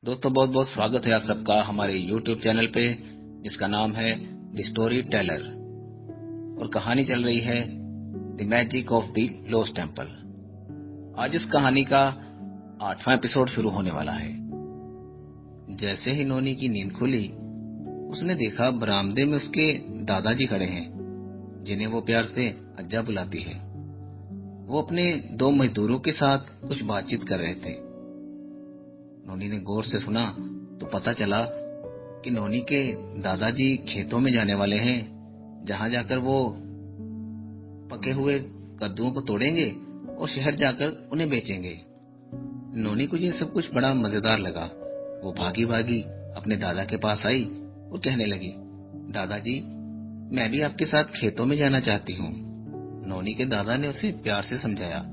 दोस्तों बहुत बहुत स्वागत है आप सबका हमारे YouTube चैनल पे जिसका नाम है द स्टोरी टेलर और कहानी चल रही है the magic of the lost temple. आज इस कहानी का 8वां एपिसोड शुरू होने वाला है। जैसे ही नोनी की नींद खुली उसने देखा बरामदे में उसके दादाजी खड़े हैं जिन्हें वो प्यार से अज्जा बुलाती है। वो अपने 2 मजदूरों के साथ कुछ बातचीत कर रहे थे। नोनी ने गौर से सुना तो पता चला कि नोनी के दादाजी खेतों में जाने वाले हैं, जहां जाकर वो पके हुए कद्दुओं को तोड़ेंगे और शहर जाकर उन्हें बेचेंगे। नोनी को ये सब कुछ बड़ा मजेदार लगा। वो भागी भागी अपने दादा के पास आई और कहने लगी, दादाजी मैं भी आपके साथ खेतों में जाना चाहती हूँ। नोनी के दादा ने उसे प्यार से समझाया,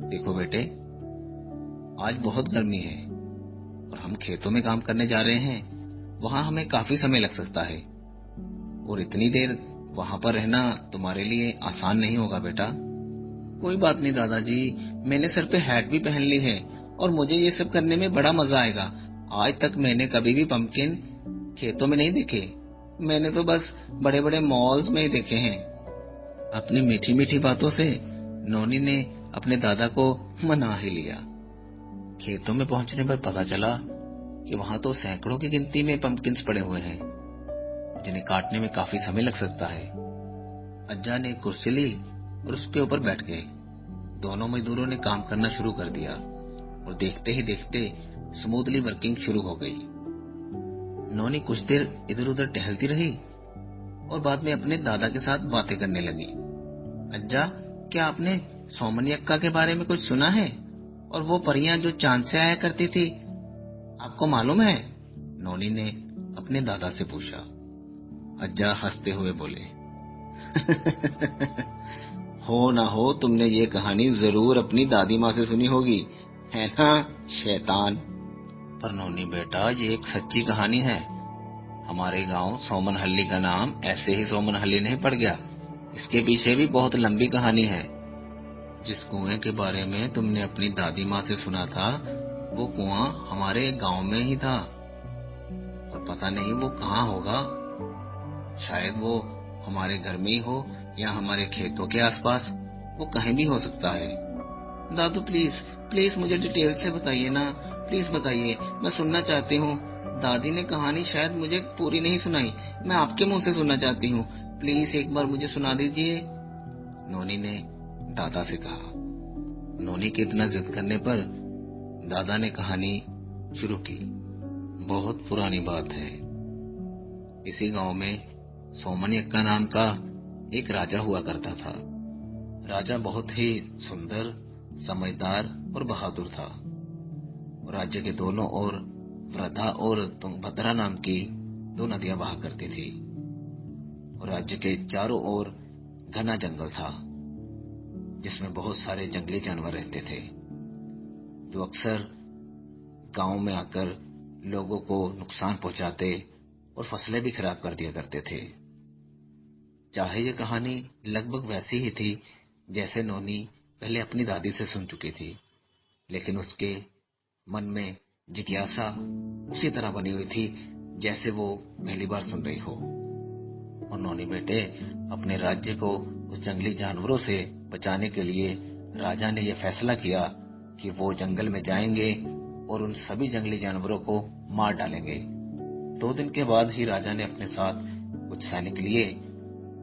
देखो बेटे, आज बहुत गर्मी है और हम खेतों में काम करने जा रहे हैं। वहां हमें काफी समय लग सकता है और इतनी देर वहां पर रहना तुम्हारे लिए आसान नहीं होगा बेटा। कोई बात नहीं दादाजी, मैंने सर पे हैट भी पहन ली है और मुझे ये सब करने में बड़ा मजा आएगा। आज तक मैंने कभी भी पंपकिन खेतों में नहीं देखे। मैंने तो बस बड़े बड़े मॉल्स में ही देखे हैं। अपनी मीठी मीठी बातों से नोनी ने अपने दादा को मना ही लिया। खेतों में पहुंचने पर पता चला कि वहां तो सैकड़ों की गिनती में पंपकिन्स पड़े हुए हैं जिन्हें काटने में काफी समय लग सकता है। अज्जा ने एक कुर्सी ली और उसके ऊपर बैठ गए। दोनों मजदूरों ने काम करना शुरू कर दिया और देखते ही देखते स्मूथली वर्किंग शुरू हो गई। नोनी कुछ देर इधर उधर टहलती रही और बाद में अपने दादा के साथ बातें करने लगी। अज्जा, क्या आपने सोमनी अक्का के बारे में कुछ सुना है? और वो परियां जो चांद से आया करती थी, आपको मालूम है? नोनी ने अपने दादा से पूछा। अज्जा हंसते हुए बोले, हो ना हो तुमने ये कहानी जरूर अपनी दादी माँ से सुनी होगी, है ना शैतान। पर नोनी बेटा, ये एक सच्ची कहानी है। हमारे गांव सोमनहल्ली का नाम ऐसे ही सोमनहल्ली नहीं पड़ गया। इसके पीछे भी बहुत लंबी कहानी है। जिस कुएं के बारे में तुमने अपनी दादी माँ से सुना था, वो कुआं हमारे गांव में ही था और पता नहीं वो कहाँ होगा। शायद वो हमारे घर में ही हो या हमारे खेतों के आसपास। वो कहीं भी हो सकता है। दादू प्लीज प्लीज मुझे डिटेल से बताइए ना, प्लीज बताइए, मैं सुनना चाहती हूँ। दादी ने कहानी शायद मुझे पूरी नहीं सुनाई, मैं आपके मुंह से सुनना चाहती हूँ। प्लीज एक बार मुझे सुना दीजिए, नोनी ने दादा से कहा। नोनी के इतना जिद करने पर दादा ने कहानी शुरू की। बहुत पुरानी बात है। इसी गांव में सोमनी अक्का नाम का एक राजा हुआ करता था। राजा बहुत ही सुंदर, समझदार और बहादुर था। राज्य के दोनों ओर वृद्धा और तुंगभद्रा नाम की 2 नदियां बहा करती थी और राज्य के चारों ओर घना जंगल था जिसमें बहुत सारे जंगली जानवर रहते थे जो अक्सर गांव में आकर लोगों को नुकसान पहुंचाते और फसलें भी खराब कर दिया करते थे। चाहे ये कहानी लगभग वैसी ही थी जैसे नोनी पहले अपनी दादी से सुन चुकी थी, लेकिन उसके मन में जिज्ञासा उसी तरह बनी हुई थी जैसे वो पहली बार सुन रही हो। और नोनी बेटे, अपने राज्य को उस जंगली जानवरों से बचाने के लिए राजा ने यह फैसला किया कि वो जंगल में जाएंगे और उन सभी जंगली जानवरों को मार डालेंगे। 2 दिन के बाद ही राजा ने अपने साथ कुछ सैनिक लिए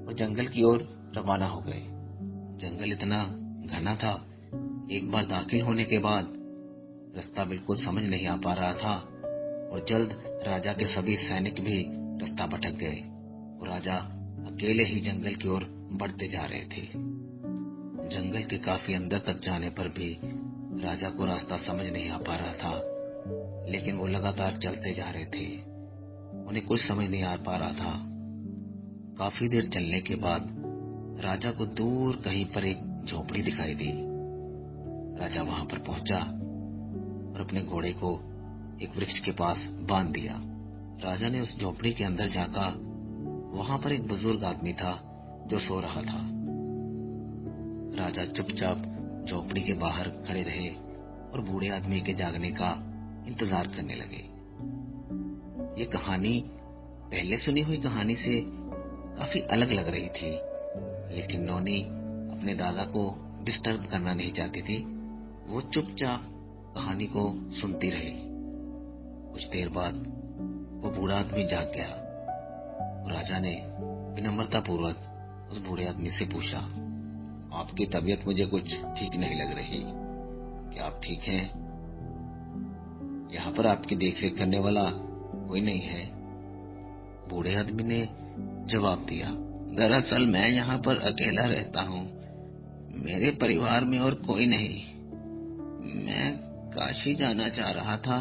और जंगल की ओर रवाना हो गए। जंगल इतना घना था, एक बार दाखिल होने के बाद रास्ता बिल्कुल समझ नहीं आ पा रहा था और जल्द राजा के सभी सैनिक भी रास्ता भटक गए और राजा अकेले ही जंगल की ओर बढ़ते जा रहे थे। जंगल के काफी अंदर तक जाने पर भी राजा को रास्ता समझ नहीं आ पा रहा था, लेकिन वो लगातार चलते जा रहे थे। उन्हें कुछ समझ नहीं आ पा रहा था। काफी देर चलने के बाद राजा को दूर कहीं पर एक झोपड़ी दिखाई दी। राजा वहां पर पहुंचा और अपने घोड़े को एक वृक्ष के पास बांध दिया। राजा ने उस झोपड़ी के अंदर झांका। वहां पर एक बुजुर्ग आदमी था जो सो रहा था। राजा चुपचाप झोपड़ी के बाहर खड़े रहे और बूढ़े आदमी के जागने का इंतजार करने लगे। ये कहानी पहले सुनी हुई कहानी से काफी अलग लग रही थी, लेकिन नोनी अपने दादा को डिस्टर्ब करना नहीं चाहती थी। वो चुपचाप कहानी को सुनती रही। कुछ देर बाद वो बूढ़ा आदमी जाग गया। राजा ने विनम्रता पूर्वक उस बूढ़े आदमी से पूछा, आपकी तबीयत मुझे कुछ ठीक नहीं लग रही, क्या आप ठीक हैं? यहाँ पर आपकी देखरेख करने वाला कोई नहीं है? बूढ़े आदमी ने जवाब दिया, दरअसल मैं यहाँ पर अकेला रहता हूँ, मेरे परिवार में और कोई नहीं। मैं काशी जाना चाह रहा था,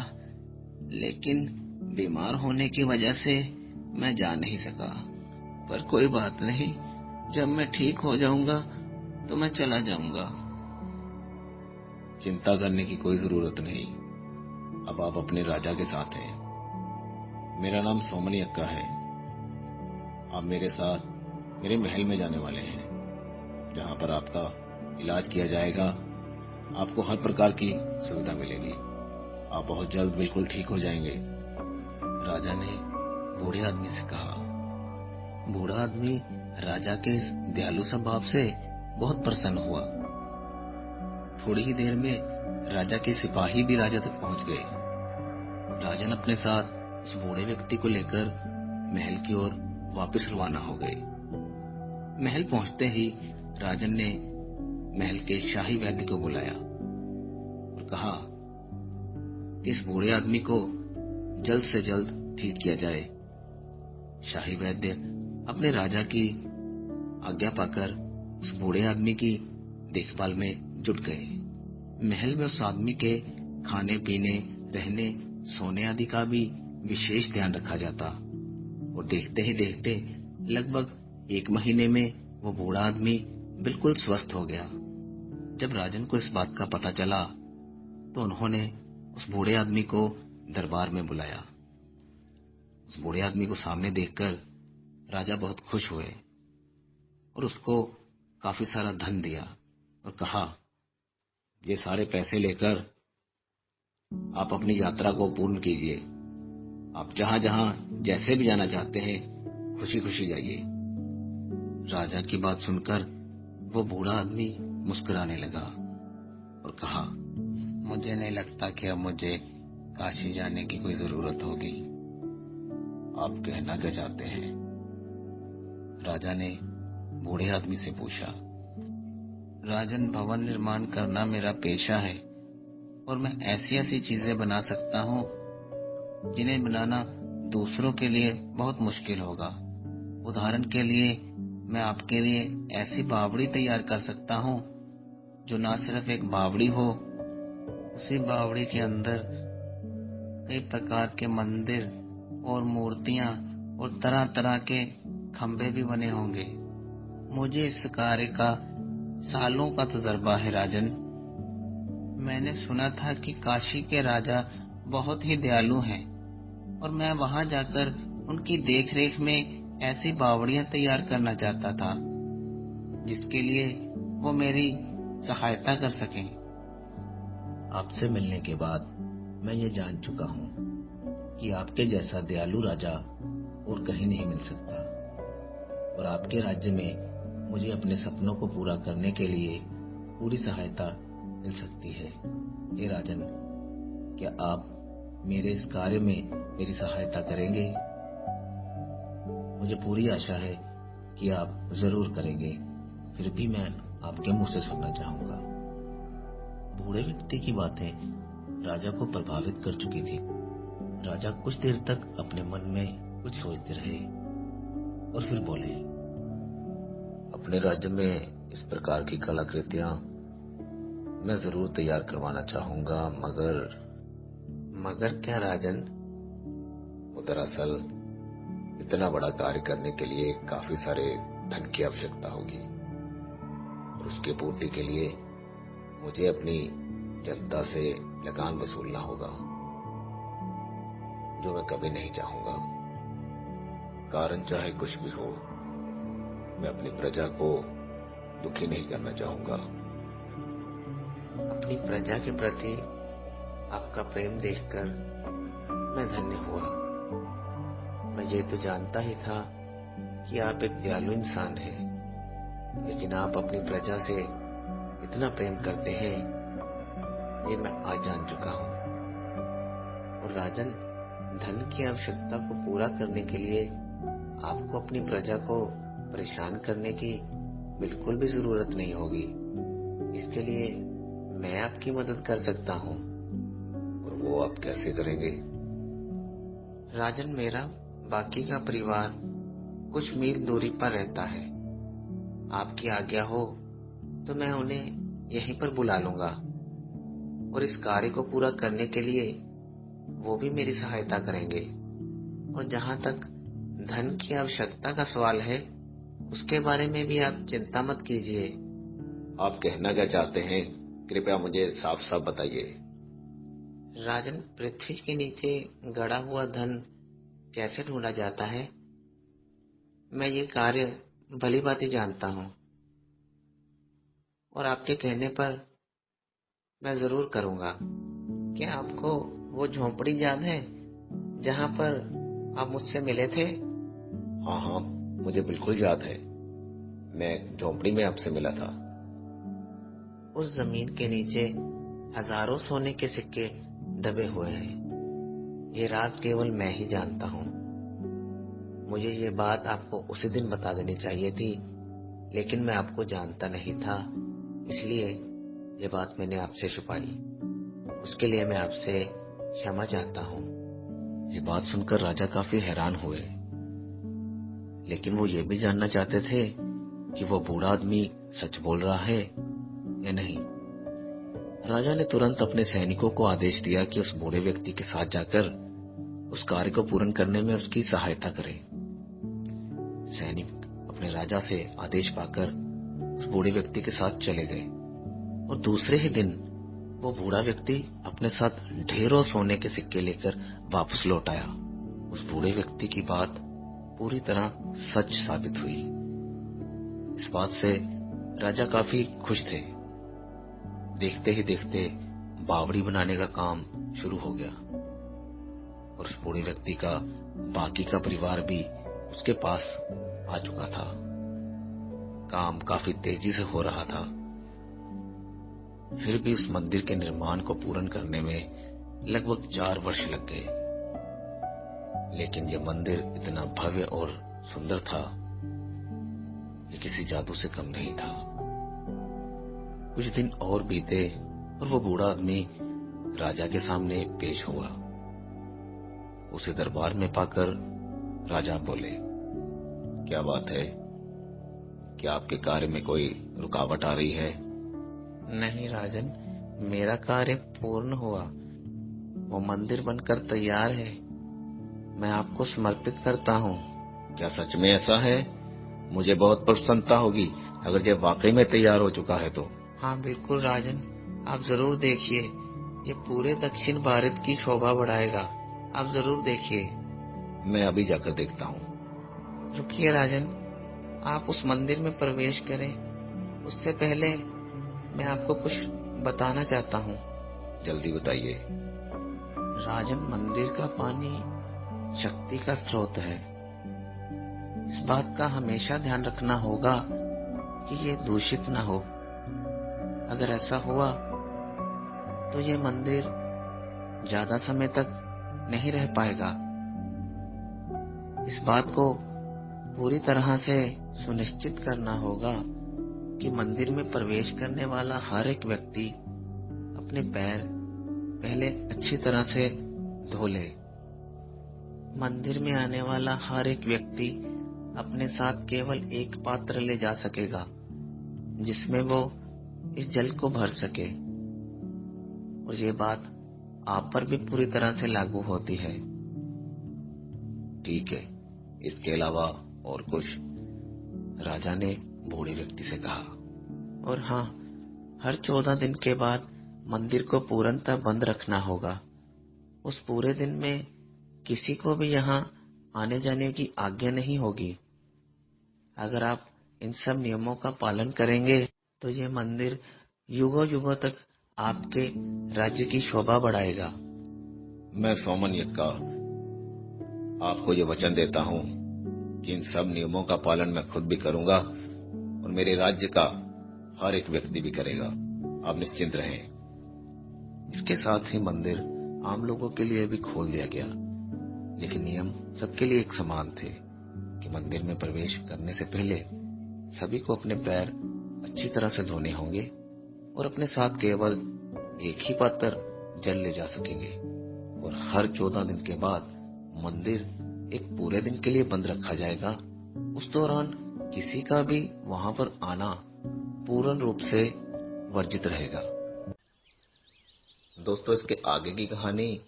लेकिन बीमार होने की वजह से मैं जा नहीं सका। पर कोई बात नहीं, जब मैं ठीक हो जाऊंगा तो मैं चला जाऊंगा। चिंता करने की कोई जरूरत नहीं, अब आप अपने राजा के साथ हैं। मेरा नाम सोमनी अक्का है। आप मेरे साथ मेरे महल में जाने वाले हैं, जहां पर आपका इलाज किया जाएगा। आपको हर प्रकार की सुविधा मिलेगी। आप बहुत जल्द बिल्कुल ठीक हो जाएंगे। राजा ने बूढ़े आदमी से कहा। बूढ़ा आदमी राजा के इस दयालु स्वभाव से बहुत प्रसन्न हुआ। थोड़ी ही देर में राजा के सिपाही भी राजा तक पहुंच गए। राजन अपने साथ उस बूढ़े व्यक्ति को लेकर महल की ओर वापस रवाना हो गए। महल पहुंचते ही राजन ने महल के शाही वैद्य को बुलाया और कहा कि इस बूढ़े आदमी को जल्द से जल्द ठीक किया जाए। शाही वैद्य अपने राजा की आज्ञा पाकर उस बूढ़े आदमी की देखभाल में जुट गए। महल में उस आदमी के खाने पीने, रहने, सोने आदि का भी विशेष ध्यान रखा जाता और देखते ही देखते लगभग 1 महीने में वो बूढ़ा आदमी बिल्कुल स्वस्थ हो गया। जब राजन को इस बात का पता चला तो उन्होंने उस बूढ़े आदमी को दरबार में बुलाया। उस बूढ़े आदमी को सामने देखकर राजा बहुत खुश हुए और उसको काफी सारा धन दिया और कहा, ये सारे पैसे लेकर आप अपनी यात्रा को पूर्ण कीजिए। आप जहां जहां जैसे भी जाना चाहते हैं, खुशी खुशी जाइए। राजा की बात सुनकर वो बूढ़ा आदमी मुस्कुराने लगा और कहा, मुझे नहीं लगता कि अब मुझे काशी जाने की कोई जरूरत होगी। आप कहना क्या चाहते हैं? राजा ने बूढ़े आदमी से पूछा। राजन, भवन निर्माण करना मेरा पेशा है और मैं ऐसी ऐसी चीजें बना सकता हूँ जिन्हें बनाना दूसरों के लिए बहुत मुश्किल होगा। उदाहरण के लिए मैं आपके लिए ऐसी बावड़ी तैयार कर सकता हूँ जो ना सिर्फ एक बावड़ी हो, उसी बावड़ी के अंदर कई प्रकार के मंदिर और मूर्तियां और तरह तरह के खंभे भी बने होंगे। मुझे इस कार्य का सालों का तजुर्बा है राजन। मैंने सुना था कि काशी के राजा बहुत ही दयालु हैं और मैं वहां जाकर उनकी देखरेख में ऐसी बावड़ियां तैयार करना चाहता था जिसके लिए वो मेरी सहायता कर सकें। आपसे मिलने के बाद मैं ये जान चुका हूँ कि आपके जैसा दयालु राजा और कहीं नहीं मिल सकता और आपके राज्य में मुझे अपने सपनों को पूरा करने के लिए पूरी सहायता मिल सकती है। हे राजन, क्या आप मेरे इस कार्य में मेरी सहायता करेंगे? मुझे पूरी आशा है कि आप जरूर करेंगे, फिर भी मैं आपके मुंह से सुनना चाहूंगा। बूढ़े व्यक्ति की बातें राजा को प्रभावित कर चुकी थी। राजा कुछ देर तक अपने मन में कुछ सोचते रहे और फिर बोले, अपने राज्य में इस प्रकार की कलाकृतियां मैं जरूर तैयार करवाना चाहूंगा, मगर क्या राजन? वो दरअसल इतना बड़ा कार्य करने के लिए काफी सारे धन की आवश्यकता होगी और उसके पूर्ति के लिए मुझे अपनी जनता से लगान वसूलना होगा, जो मैं कभी नहीं चाहूंगा। कारण चाहे कुछ भी हो, मैं अपनी प्रजा को दुखी नहीं करना चाहूंगा। अपनी प्रजा के प्रति आपका प्रेम देखकर मैं धन्य हुआ। मैं ये तो जानता ही था कि आप एक दयालु इंसान हैं, लेकिन आप अपनी प्रजा से इतना प्रेम करते हैं, ये मैं आज जान चुका हूँ। और राजन, धन की आवश्यकता को पूरा करने के लिए आपको अपनी प्रजा को परेशान करने की बिल्कुल भी जरूरत नहीं होगी। इसके लिए मैं आपकी मदद कर सकता हूँ। और वो आप कैसे करेंगे? राजन, मेरा बाकी का परिवार कुछ मील दूरी पर रहता है। आपकी आज्ञा हो तो मैं उन्हें यहीं पर बुला लूंगा, और इस कार्य को पूरा करने के लिए वो भी मेरी सहायता करेंगे। और जहां तक धन की आवश्यकता का सवाल है, उसके बारे में भी आप चिंता मत कीजिए। आप कहना क्या चाहते हैं? कृपया मुझे साफ साफ बताइए। राजन, पृथ्वी के नीचे गड़ा हुआ धन कैसे ढूंढा जाता है, मैं ये कार्य भली भांति जानता हूँ, और आपके कहने पर मैं जरूर करूंगा। क्या आपको वो झोंपड़ी याद है जहाँ पर आप मुझसे मिले थे? हाँ हाँ, मुझे बिल्कुल याद है। मैं झोंपड़ी में आपसे मिला था। उस जमीन के नीचे हजारों सोने के सिक्के दबे हुए हैं। ये राज केवल मैं ही जानता हूँ। मुझे ये बात आपको उसी दिन बता देनी चाहिए थी, लेकिन मैं आपको जानता नहीं था, इसलिए ये बात मैंने आपसे छुपाई। उसके लिए मैं आपसे क्षमा चाहता हूँ। ये बात सुनकर राजा काफी हैरान हुए, लेकिन वो ये भी जानना चाहते थे कि वो बूढ़ा आदमी सच बोल रहा है या नहीं। राजा ने तुरंत अपने सैनिकों को आदेश दिया कि उस बूढ़े व्यक्ति के साथ जाकर उस कार्य को पूर्ण करने में उसकी सहायता करें। सैनिक अपने राजा से आदेश पाकर उस बूढ़े व्यक्ति के साथ चले गए, और दूसरे ही दिन वो बूढ़ा व्यक्ति अपने साथ ढेरों सोने के सिक्के लेकर वापस लौट आया। उस बूढ़े व्यक्ति की बात पूरी तरह सच साबित हुई। इस बात से राजा काफी खुश थे। देखते ही देखते बावड़ी बनाने का काम शुरू हो गया, और उस बूढ़े व्यक्ति का बाकी का परिवार भी उसके पास आ चुका था। काम काफी तेजी से हो रहा था। फिर भी उस मंदिर के निर्माण को पूर्ण करने में लगभग 4 वर्ष लग गए, लेकिन यह मंदिर इतना भव्य और सुंदर था, ये किसी जादू से कम नहीं था। कुछ दिन और बीते और वो बूढ़ा आदमी राजा के सामने पेश हुआ। उसे दरबार में पाकर राजा बोले, क्या बात है? क्या आपके कार्य में कोई रुकावट आ रही है? नहीं राजन, मेरा कार्य पूर्ण हुआ। वो मंदिर बनकर तैयार है। मैं आपको समर्पित करता हूँ। क्या सच में ऐसा है? मुझे बहुत प्रसन्नता होगी अगर ये वाकई में तैयार हो चुका है तो। हाँ बिल्कुल राजन, आप जरूर देखिए, ये पूरे दक्षिण भारत की शोभा बढ़ाएगा। आप जरूर देखिए। मैं अभी जाकर देखता हूँ। रुकिए राजन, आप उस मंदिर में प्रवेश करें, उससे पहले मैं आपको कुछ बताना चाहता हूँ। जल्दी बताइए। राजन, मंदिर का पानी शक्ति का स्रोत है। इस बात का हमेशा ध्यान रखना होगा कि ये दूषित ना हो। अगर ऐसा हुआ तो ये मंदिर ज्यादा समय तक नहीं रह पाएगा। इस बात को पूरी तरह से सुनिश्चित करना होगा कि मंदिर में प्रवेश करने वाला हर एक व्यक्ति अपने पैर पहले अच्छी तरह से धो ले। मंदिर में आने वाला हर एक व्यक्ति अपने साथ केवल एक पात्र ले जा सकेगा, जिसमें वो इस जल को भर सके। और ये बात आप पर भी पूरी तरह से लागू होती है। ठीक है, इसके अलावा और कुछ? राजा ने बूढ़े व्यक्ति से कहा। और हाँ, हर 14 दिन के बाद मंदिर को पूर्णतः बंद रखना होगा। उस पूरे दिन में किसी को भी यहाँ आने जाने की आज्ञा नहीं होगी। अगर आप इन सब नियमों का पालन करेंगे तो ये मंदिर युगों युगों तक आपके राज्य की शोभा बढ़ाएगा। मैं सोमन यक्का आपको ये वचन देता हूँ कि इन सब नियमों का पालन मैं खुद भी करूंगा और मेरे राज्य का हर एक व्यक्ति भी करेगा। आप निश्चिंत रहें। इसके साथ ही मंदिर आम लोगों के लिए भी खोल दिया गया, लेकिन नियम सबके लिए एक समान थे कि मंदिर में प्रवेश करने से पहले सभी को अपने पैर अच्छी तरह से धोने होंगे और अपने साथ केवल एक ही पात्र जल ले जा सकेंगे। और हर 14 दिन के बाद मंदिर एक पूरे दिन के लिए बंद रखा जाएगा। उस दौरान किसी का भी वहां पर आना पूर्ण रूप से वर्जित रहेगा। दोस्तों, इसके आगे की कहानी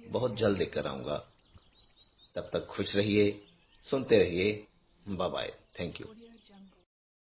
बहुत जल्द लेकर आऊंगा। तब तक खुश रहिए, सुनते रहिए। Bye bye. Thank you.